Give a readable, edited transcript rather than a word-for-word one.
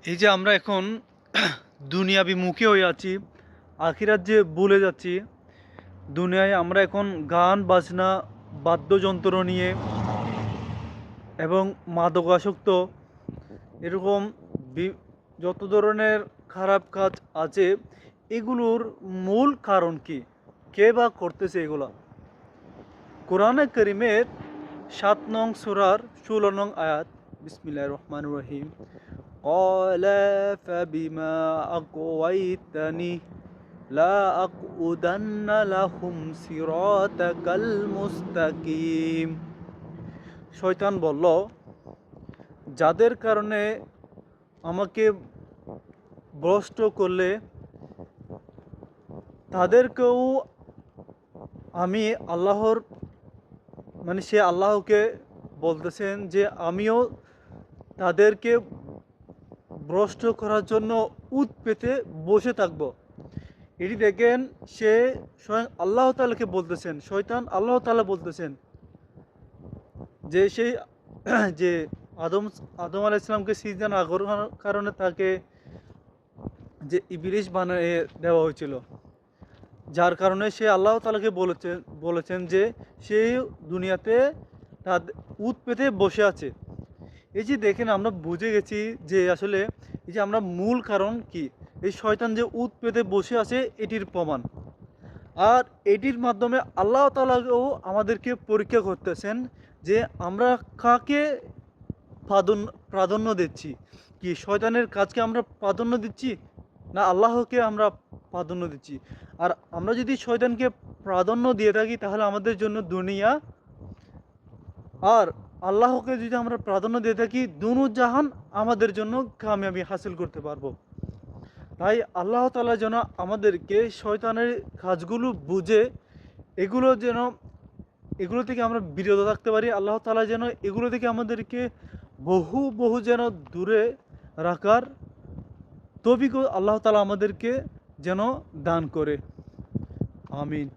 এই যে আমরা এখন দুনিয়াবিমুখী হয়ে আছি, আখিরাত যে ভুলে যাচ্ছি। দুনিয়ায় আমরা এখন গান বাজনা, বাদ্যযন্ত্র নিয়ে এবং মাদকাসক্ত এরকম যত ধরনের খারাপ কাজ আছে, এগুলোর মূল কারণ কি? কে বা করতেছে এগুলা? কোরআনে করিমের ৭ নং সূরার ১৬ নং আয়াত। বিসমিল্লাহির রহমানির রহিম। قال فبما أغويتني لأقعدن لهم صراطك المستقيم। শয়তান বলল, যাদের কারণে আমাকে ভ্রষ্ট করলে তাদেরকেও আমি আল্লাহর সে আল্লাহকে বলতেছেন যে আমিও তাদেরকে ভ্রষ্ট করার জন্য উত পেতে বসে থাকবো। এটি দেখেন, সে স্বয়ং আল্লাহ তাআলাকে বলতেছেন, শয়তান আল্লাহ তাআলা বলতেছেন যে সেই যে আদম আদম আলাইহিস সালামকে সিজদা না করার কারণে তাকে যে ইবলিস বানিয়ে দেওয়া হয়েছিল, যার কারণে সে আল্লাহ তাআলাকে বলেছেন যে সে দুনিয়াতে তাদের উত পেতে বসে আছে। এই যে দেখেন, আমরা বুঝে গেছি যে আসলে এই যে আমরা মূল কারণ কি, এই শয়তান যে উত পেতে বসে আছে এটির প্রমাণ। আর এটির মাধ্যমে আল্লাহ তাআলাও আমাদেরকে পরীক্ষা করতেছেন যে আমরা কাকে প্রাধান্য দিচ্ছি। কি শয়তানের কাজকে আমরা প্রাধান্য দিচ্ছি, না আল্লাহকে আমরা প্রাধান্য দিচ্ছি? আর আমরা যদি শয়তানকে প্রাধান্য দিয়ে থাকি তাহলে আমাদের জন্য দুনিয়া, আর আল্লাহকে যদি আমরা প্রাধান্য দিয়ে থাকি দুনো জাহান আমাদের জন্য কামিয়াবি হাসিল করতে পারবো। তাই আল্লাহ তাআলা যেন আমাদেরকে শয়তানের কাজগুলো বুঝে এগুলো থেকে আমরা বিরত থাকতে পারি। আল্লাহ তাআলা যেন এগুলো থেকে আমাদেরকে বহু যেন দূরে রাখার তৌফিক আল্লাহ তাআলা আমাদেরকে যেন দান করে। আমিন।